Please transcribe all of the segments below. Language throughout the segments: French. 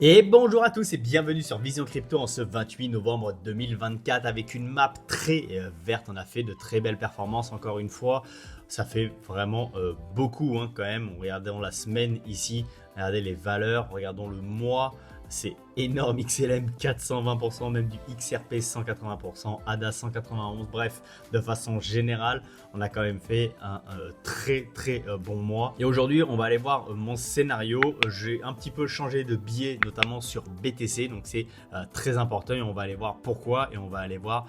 Et bonjour à tous et bienvenue sur Vision Crypto en ce 28 novembre 2024 avec une map très verte. On a fait de très belles performances encore une fois. Ça fait vraiment beaucoup quand même. Regardons la semaine ici, regardez les valeurs, regardons le mois. C'est énorme, XLM 420%, même du XRP 180%, ADA 191, bref, de façon générale, on a quand même fait un très bon mois. Et aujourd'hui, on va aller voir mon scénario. J'ai un petit peu changé de biais, notamment sur BTC, donc c'est très important et on va aller voir pourquoi et on va aller voir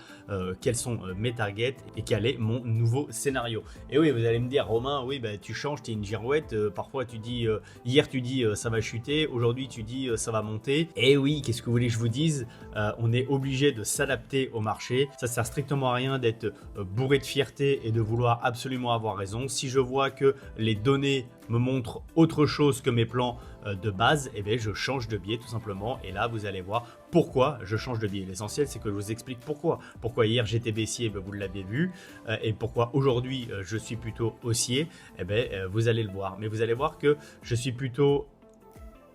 quels sont mes targets et quel est mon nouveau scénario. Et oui, vous allez me dire, Romain, oui, bah, tu changes, tu es une girouette, parfois tu dis, hier tu dis ça va chuter, aujourd'hui tu dis ça va monter. Et oui, qu'est-ce que vous voulez que je vous dise, on est obligé de s'adapter au marché. Ça sert strictement à rien d'être bourré de fierté et de vouloir absolument avoir raison. Si je vois que les données me montrent autre chose que mes plans de base, eh bien, je change de biais tout simplement. Et là, vous allez voir pourquoi je change de biais. L'essentiel, c'est que je vous explique pourquoi. Pourquoi hier j'étais baissier, vous l'avez vu, et pourquoi aujourd'hui je suis plutôt haussier. Eh bien, vous allez le voir. Mais vous allez voir que je suis plutôt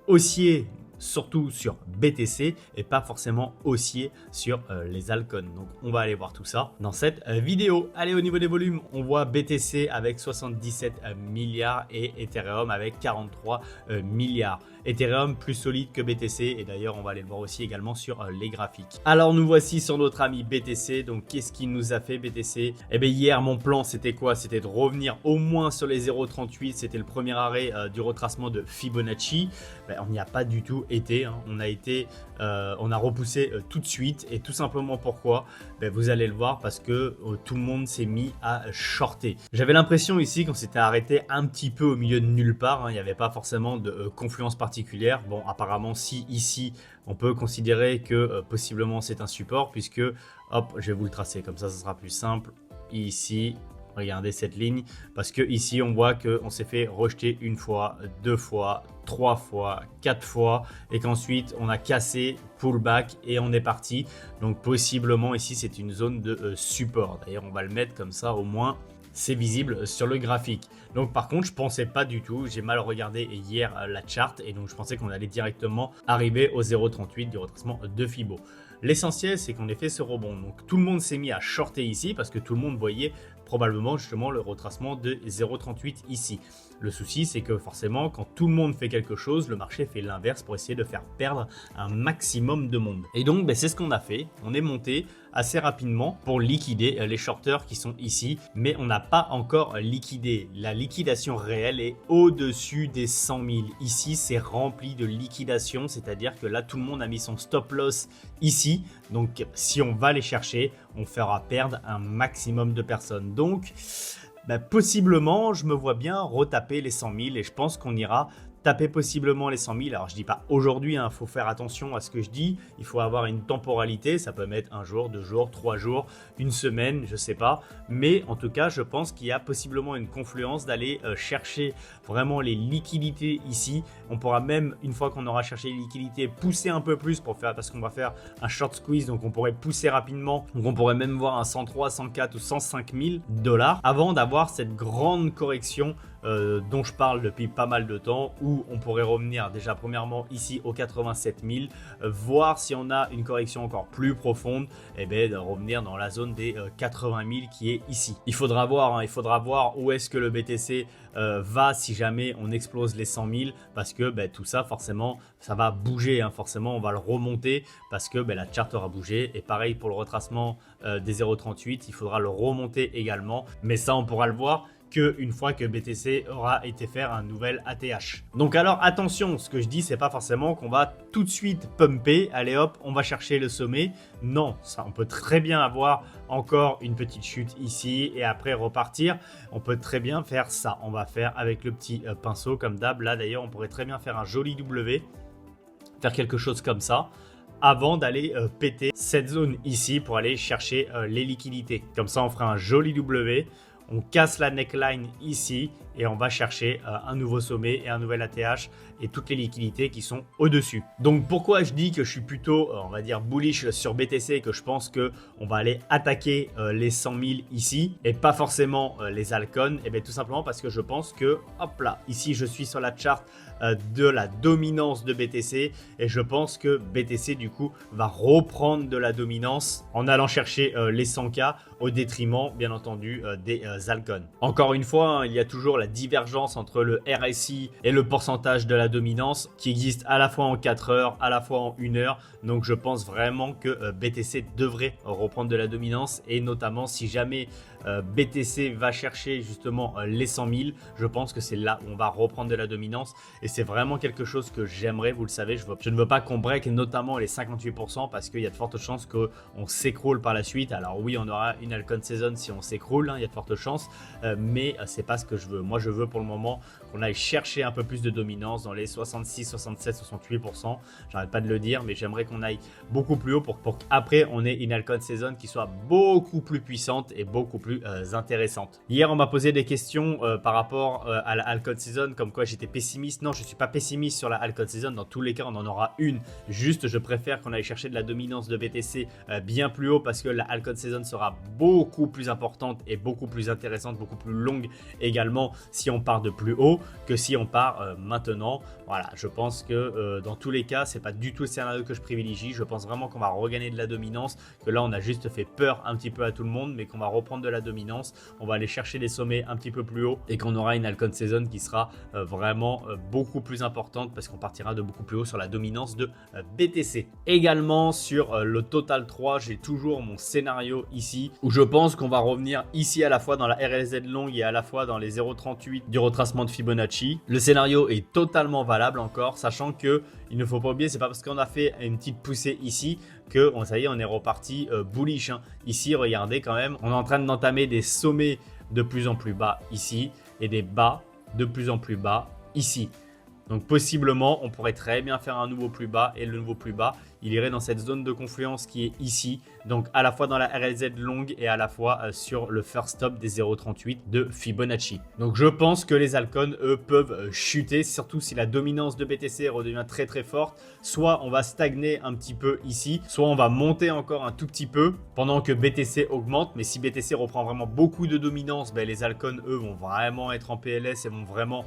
haussier surtout sur BTC et pas forcément haussier sur les altcoins. Donc on va aller voir tout ça dans cette vidéo. Allez, au niveau des volumes, on voit BTC avec 77 milliards et Ethereum avec 43 milliards. Ethereum plus solide que BTC et d'ailleurs on va aller le voir aussi également sur les graphiques. Alors nous voici sur notre ami BTC. Donc qu'est-ce qu'il nous a fait BTC? Eh bien hier mon plan c'était quoi? C'était de revenir au moins sur les 0,38. C'était le premier arrêt du retracement de Fibonacci. Ben, on n'y a pas du tout été. On a repoussé tout de suite et tout simplement pourquoi? Ben, vous allez le voir parce que tout le monde s'est mis à shorter. J'avais l'impression ici qu'on s'était arrêté un petit peu au milieu de nulle part. Il n'y avait pas forcément de confluence particulière. Bon, apparemment, si ici, on peut considérer que possiblement c'est un support puisque, hop, je vais vous le tracer comme ça sera plus simple. Ici, regardez cette ligne parce que ici, on voit qu'on s'est fait rejeter une fois, deux fois, trois fois, quatre fois et qu'ensuite, on a cassé pullback et on est parti. Donc, possiblement, ici, c'est une zone de support. D'ailleurs, on va le mettre comme ça au moins. C'est visible sur le graphique. Donc par contre, je pensais pas du tout, j'ai mal regardé hier la charte et donc je pensais qu'on allait directement arriver au 0,38 du retracement de Fibo. L'essentiel, c'est qu'on ait fait ce rebond. Donc tout le monde s'est mis à shorter ici parce que tout le monde voyait probablement justement le retracement de 0,38 ici. Le souci, c'est que forcément, quand tout le monde fait quelque chose, le marché fait l'inverse pour essayer de faire perdre un maximum de monde. Et donc, ben, c'est ce qu'on a fait. On est monté assez rapidement pour liquider les shorters qui sont ici, mais on n'a pas encore liquidé. La liquidation réelle est au-dessus des 100 000. Ici, c'est rempli de liquidation, c'est-à-dire que là, tout le monde a mis son stop loss ici. Donc, si on va les chercher, on fera perdre un maximum de personnes. Donc, possiblement, je me vois bien retaper les 100 000 et je pense qu'on ira taper possiblement les 100 000. Alors, je dis pas aujourd'hui, il faut faire attention à ce que je dis. Il faut avoir une temporalité. Ça peut mettre un jour, 2 jours, 3 jours, une semaine, je sais pas. Mais en tout cas, je pense qu'il y a possiblement une confluence d'aller chercher vraiment les liquidités ici. On pourra même, une fois qu'on aura cherché les liquidités, pousser un peu plus pour faire, parce qu'on va faire un short squeeze. Donc, on pourrait pousser rapidement. Donc, on pourrait même voir un 103, 104 ou 105 000 $ avant d'avoir cette grande correction dont je parle depuis pas mal de temps, où on pourrait revenir déjà premièrement ici aux 87 000, voir si on a une correction encore plus profonde, et de revenir dans la zone des 80 000 qui est ici. Il faudra voir où est-ce que le BTC va si jamais on explose les 100 000, parce que tout ça forcément ça va bouger, forcément on va le remonter parce que la charte aura bougé, et pareil pour le retracement des 0,38, il faudra le remonter également, mais ça on pourra le voir qu'une fois que BTC aura été faire un nouvel ATH. Donc alors attention, ce que je dis, c'est pas forcément qu'on va tout de suite pumper, allez hop, on va chercher le sommet. Non, ça, on peut très bien avoir encore une petite chute ici et après repartir. On peut très bien faire ça. On va faire avec le petit pinceau comme d'hab. Là d'ailleurs, on pourrait très bien faire un joli W, faire quelque chose comme ça, avant d'aller péter cette zone ici pour aller chercher les liquidités. Comme ça, on fera un joli W. On casse la neckline ici et on va chercher un nouveau sommet et un nouvel ATH et toutes les liquidités qui sont au-dessus. Donc pourquoi je dis que je suis plutôt, on va dire, bullish sur BTC et que je pense qu'on va aller attaquer les 100 000 ici et pas forcément les altcoins? Et bien tout simplement parce que je pense que, hop là, ici je suis sur la charte de la dominance de BTC et je pense que BTC du coup va reprendre de la dominance en allant chercher les 100K au détriment bien entendu des altcoins. Encore une fois, hein, il y a toujours la divergence entre le RSI et le pourcentage de la dominance qui existe à la fois en 4 heures, à la fois en 1 heure. Donc je pense vraiment que BTC devrait reprendre de la dominance et notamment si jamais BTC va chercher justement les 100 000, je pense que c'est là où on va reprendre de la dominance et c'est vraiment quelque chose que j'aimerais, vous le savez, je ne veux pas qu'on break notamment les 58% parce qu'il y a de fortes chances qu'on s'écroule par la suite. Alors oui, on aura une altcoin season si on s'écroule, hein, il y a de fortes chances, mais c'est pas ce que je veux. Moi je veux pour le moment qu'on aille chercher un peu plus de dominance dans les 66, 67, 68%, j'arrête pas de le dire, mais j'aimerais qu'on aille beaucoup plus haut pour qu'après on ait une altcoin season qui soit beaucoup plus puissante et beaucoup plus intéressante. Hier on m'a posé des questions par rapport à la altcoin season, comme quoi j'étais pessimiste. Non, je suis pas pessimiste sur la altcoin season, dans tous les cas on en aura une, juste je préfère qu'on aille chercher de la dominance de BTC bien plus haut parce que la altcoin season sera beaucoup plus importante et beaucoup plus intéressante, beaucoup plus longue également si on part de plus haut que si on part maintenant. Voilà, je pense que dans tous les cas c'est pas du tout le scénario que je privilégie. Je pense vraiment qu'on va regagner de la dominance, que là on a juste fait peur un petit peu à tout le monde, mais qu'on va reprendre de la dominance, on va aller chercher des sommets un petit peu plus haut et qu'on aura une altcoin season qui sera vraiment beaucoup plus importante parce qu'on partira de beaucoup plus haut sur la dominance de BTC. Également sur le Total 3, j'ai toujours mon scénario ici où je pense qu'on va revenir ici à la fois dans la RLZ longue et à la fois dans les 0,38 du retracement de Fibonacci. Le scénario est totalement valable encore, sachant que il ne faut pas oublier, c'est pas parce qu'on a fait une petite poussée ici que ça y est, on est reparti bullish, hein. Ici, regardez quand même, on est en train d'entamer des sommets de plus en plus bas ici et des bas de plus en plus bas ici. Donc possiblement, on pourrait très bien faire un nouveau plus bas et le nouveau plus bas, il irait dans cette zone de confluence qui est ici. Donc à la fois dans la RLZ longue et à la fois sur le first stop des 0,38 de Fibonacci. Donc je pense que les altcoins, eux, peuvent chuter, surtout si la dominance de BTC redevient très très forte. Soit on va stagner un petit peu ici, soit on va monter encore un tout petit peu pendant que BTC augmente. Mais si BTC reprend vraiment beaucoup de dominance, ben, les altcoins, eux, vont vraiment être en PLS et vont vraiment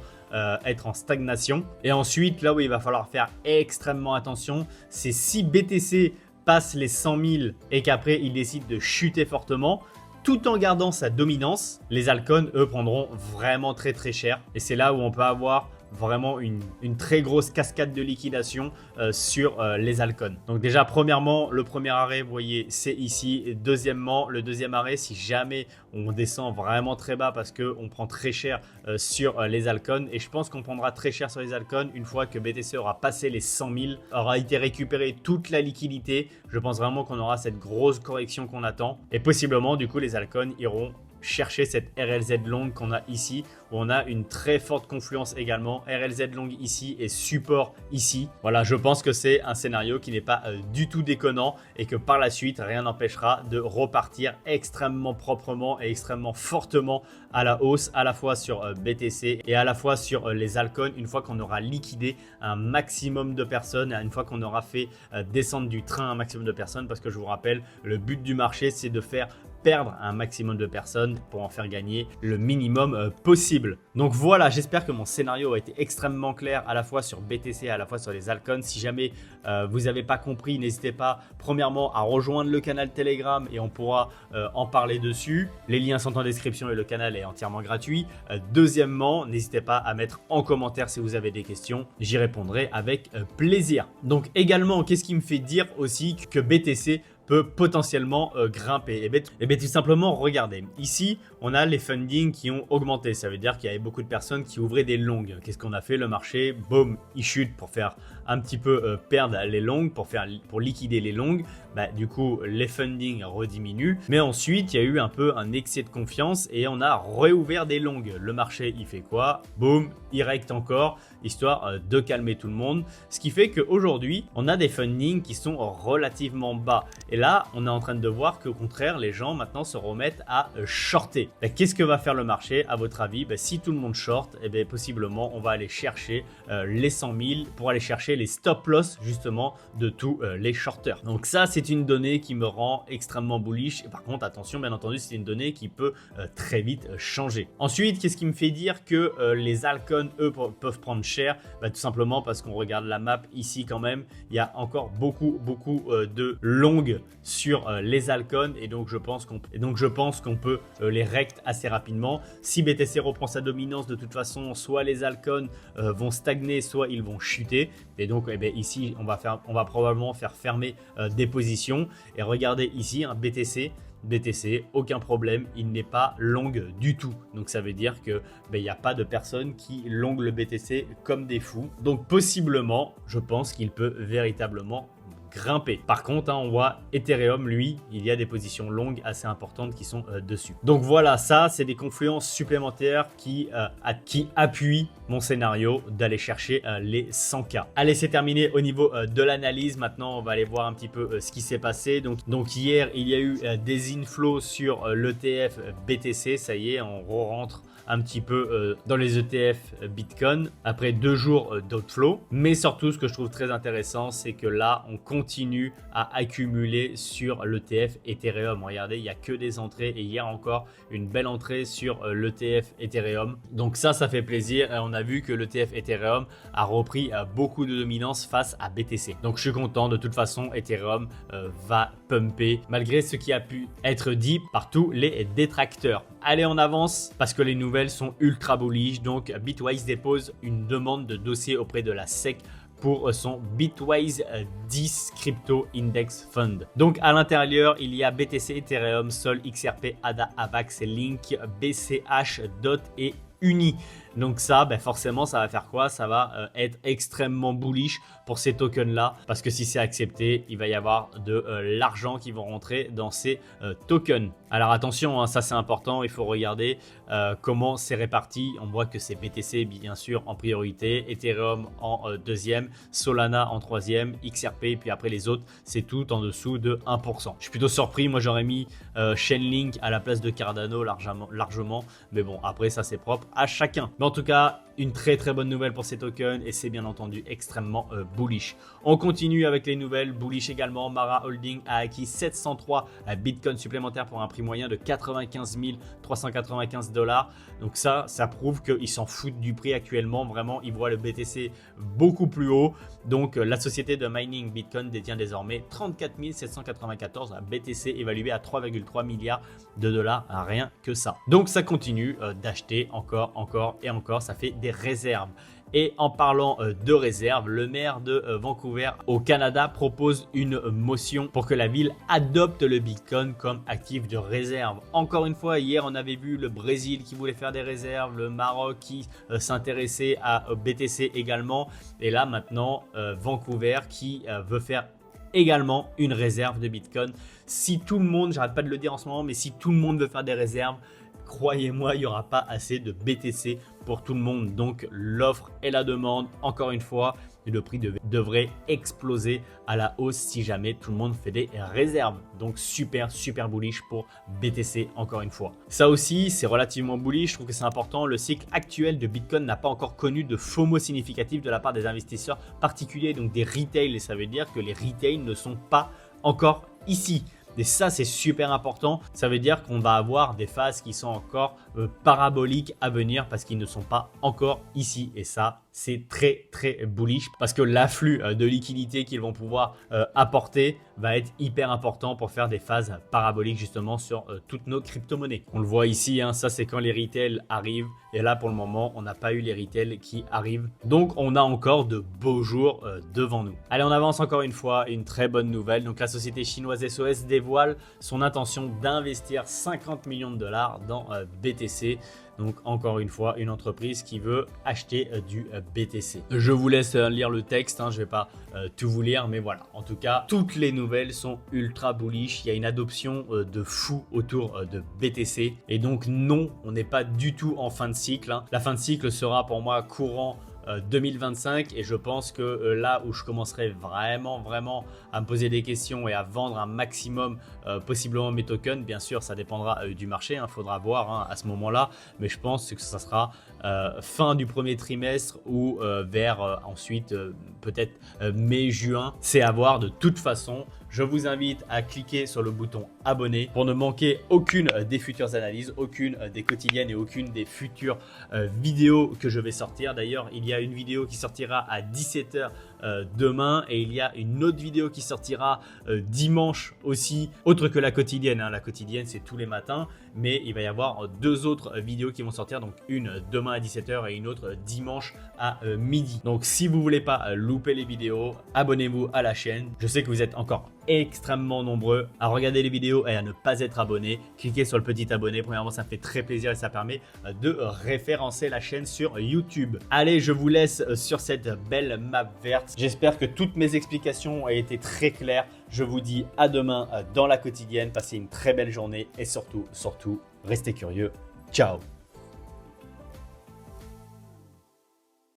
être en stagnation. Et ensuite, là où il va falloir faire extrêmement attention, c'est si BTC passe les 100 000 et qu'après il décide de chuter fortement, tout en gardant sa dominance, les altcoins, eux, prendront vraiment très très cher. Et c'est là où on peut avoir vraiment une très grosse cascade de liquidation sur les altcoins. Donc déjà, premièrement, le premier arrêt, vous voyez, c'est ici. Et deuxièmement, le deuxième arrêt, si jamais on descend vraiment très bas parce qu'on prend très cher sur les altcoins. Et je pense qu'on prendra très cher sur les altcoins une fois que BTC aura passé les 100 000, aura été récupéré toute la liquidité. Je pense vraiment qu'on aura cette grosse correction qu'on attend. Et possiblement, du coup, les altcoins iront chercher cette RLZ longue qu'on a ici, où on a une très forte confluence également, RLZ longue ici et support ici. Voilà, je pense que c'est un scénario qui n'est pas du tout déconnant et que par la suite, rien n'empêchera de repartir extrêmement proprement et extrêmement fortement à la hausse, à la fois sur BTC et à la fois sur les altcoins, une fois qu'on aura liquidé un maximum de personnes, une fois qu'on aura fait descendre du train un maximum de personnes, parce que je vous rappelle, le but du marché, c'est de faire perdre un maximum de personnes pour en faire gagner le minimum possible. Donc voilà, j'espère que mon scénario a été extrêmement clair à la fois sur BTC et à la fois sur les altcoins. Si jamais vous n'avez pas compris, n'hésitez pas premièrement à rejoindre le canal Telegram et on pourra en parler dessus. Les liens sont en description et le canal est entièrement gratuit. Deuxièmement, n'hésitez pas à mettre en commentaire si vous avez des questions. J'y répondrai avec plaisir. Donc également, qu'est-ce qui me fait dire aussi que BTC peut potentiellement grimper? Et bien tout simplement, regardez, ici on a les fundings qui ont augmenté, ça veut dire qu'il y avait beaucoup de personnes qui ouvraient des longues. Qu'est-ce qu'on a fait? Le marché, boum, il chute pour faire un petit peu perdre les longues, pour liquider les longues. Bah, du coup les fundings rediminuent, mais ensuite il y a eu un peu un excès de confiance et on a réouvert des longues. Le marché il fait quoi? Boum, il recte encore, histoire de calmer tout le monde, ce qui fait qu'aujourd'hui on a des fundings qui sont relativement bas. Et là, on est en train de voir qu'au contraire, les gens maintenant se remettent à shorter. Qu'est-ce que va faire le marché à votre avis? Si tout le monde short, possiblement on va aller chercher les 100 000 pour aller chercher les stop loss justement de tous les shorters. Donc ça, c'est une donnée qui me rend extrêmement bullish. Et par contre, attention, bien entendu, c'est une donnée qui peut très vite changer. Ensuite, qu'est-ce qui me fait dire que les altcoins, eux, peuvent prendre cher? Tout simplement parce qu'on regarde la map ici quand même, il y a encore beaucoup de longues sur les altcoins et donc je pense qu'on peut les rect assez rapidement. Si BTC reprend sa dominance, de toute façon, soit les altcoins vont stagner, soit ils vont chuter. Et donc ici, on va probablement faire fermer des positions. Et regardez ici, un BTC, aucun problème, il n'est pas long du tout. Donc ça veut dire que il n'y a pas de personnes qui longuent le BTC comme des fous. Donc possiblement, je pense qu'il peut véritablement grimper. Par contre, on voit Ethereum, lui, il y a des positions longues assez importantes qui sont dessus. Donc voilà, ça, c'est des confluences supplémentaires qui appuient mon scénario d'aller chercher les 100K. Allez, c'est terminé au niveau de l'analyse. Maintenant, on va aller voir un petit peu ce qui s'est passé. Donc hier, il y a eu des inflows sur l'ETF BTC. Ça y est, on re-rentre un petit peu dans les ETF Bitcoin après 2 jours d'outflow. Mais surtout, ce que je trouve très intéressant, c'est que là, on continue à accumuler sur l'ETF Ethereum. Regardez, il n'y a que des entrées et hier encore une belle entrée sur l'ETF Ethereum. Donc ça fait plaisir et on a vu que l'ETF Ethereum a repris beaucoup de dominance face à BTC. Donc je suis content, de toute façon, Ethereum va pumper malgré ce qui a pu être dit par tous les détracteurs. Allez, on avance parce que les nouvelles sont ultra bullish. Donc Bitwise dépose une demande de dossier auprès de la SEC pour son Bitwise 10 Crypto Index Fund. Donc à l'intérieur, il y a BTC, Ethereum, Sol, XRP, ADA, AVAX, Link, BCH, DOT et Uni. Donc ça, forcément, ça va faire quoi? Ça va être extrêmement bullish pour ces tokens là, parce que si c'est accepté, il va y avoir de l'argent qui va rentrer dans ces tokens. Alors attention, ça c'est important, il faut regarder comment c'est réparti. On voit que c'est BTC bien sûr en priorité, Ethereum en deuxième, Solana en troisième, XRP, et puis après les autres, c'est tout en dessous de 1%. Je suis plutôt surpris, moi j'aurais mis Chainlink à la place de Cardano largement, mais bon, après ça c'est propre à chacun. Mais en tout cas, une très bonne nouvelle pour ces tokens et c'est bien entendu extrêmement bullish. On continue avec les nouvelles bullish également. Mara Holding a acquis 703 bitcoins supplémentaires pour un prix moyen de 95 395 $. Donc ça prouve qu'ils s'en foutent du prix actuellement. Vraiment, ils voient le BTC beaucoup plus haut. Donc la société de mining Bitcoin détient désormais 34 794 BTC évalués à 3,3 milliards de dollars. Rien que ça. Donc ça continue d'acheter encore et encore. Ça fait des réserves. Et en parlant de réserve, le maire de Vancouver au Canada propose une motion pour que la ville adopte le Bitcoin comme actif de réserve. Encore une fois, hier on avait vu le Brésil qui voulait faire des réserves, le Maroc qui s'intéressait à BTC également. Et là maintenant, Vancouver qui veut faire également une réserve de Bitcoin. Si tout le monde, j'arrête pas de le dire en ce moment, mais si tout le monde veut faire des réserves, croyez-moi, il n'y aura pas assez de BTC pour tout le monde. Donc l'offre et la demande, encore une fois, le prix devrait exploser à la hausse si jamais tout le monde fait des réserves. Donc super bullish pour BTC encore une fois. Ça aussi, c'est relativement bullish. Je trouve que c'est important. Le cycle actuel de Bitcoin n'a pas encore connu de FOMO significatif de la part des investisseurs particuliers, donc des retail. Et ça veut dire que les retail ne sont pas encore ici. Et ça, c'est super important. Ça veut dire qu'on va avoir des phases qui sont encore paraboliques à venir parce qu'ils ne sont pas encore ici. Et ça, c'est très bullish parce que l'afflux de liquidités qu'ils vont pouvoir apporter va être hyper important pour faire des phases paraboliques justement sur toutes nos crypto-monnaies. On le voit ici, ça c'est quand les retail arrivent. Et là, pour le moment, on n'a pas eu les retail qui arrivent. Donc, on a encore de beaux jours devant nous. Allez, on avance encore une fois. Une très bonne nouvelle. Donc, la société chinoise SOS dévoile son intention d'investir 50 millions de dollars dans BTC. Donc encore une fois, une entreprise qui veut acheter du BTC. Je vous laisse lire le texte, je ne vais pas tout vous lire, mais voilà. En tout cas, toutes les nouvelles sont ultra bullish. Il y a une adoption de fou autour de BTC. Et donc non, on n'est pas du tout en fin de cycle. La fin de cycle sera pour moi courant 2025 et je pense que là où je commencerai vraiment à me poser des questions et à vendre un maximum possiblement mes tokens, bien sûr ça dépendra du marché, il faudra voir à ce moment-là, mais je pense que ça sera fin du premier trimestre ou vers ensuite peut-être mai-juin, c'est à voir. De toute façon, je vous invite à cliquer sur le bouton abonner pour ne manquer aucune des futures analyses, aucune des quotidiennes et aucune des futures vidéos que je vais sortir. D'ailleurs, il y a une vidéo qui sortira à 17 h demain et il y a une autre vidéo qui sortira dimanche aussi, autre que la quotidienne. La quotidienne, c'est tous les matins, mais il va y avoir deux autres vidéos qui vont sortir, donc une demain à 17 h et une autre dimanche à midi. Donc si vous voulez pas louper les vidéos, abonnez-vous à la chaîne. Je sais que vous êtes encore extrêmement nombreux à regarder les vidéos et à ne pas être abonné. Cliquez sur le petit abonné, premièrement ça me fait très plaisir et ça permet de référencer la chaîne sur YouTube. Allez, je vous laisse sur cette belle map verte. J'espère que toutes mes explications ont été très claires. Je vous dis à demain dans la quotidienne. Passez une très belle journée et surtout, restez curieux. Ciao.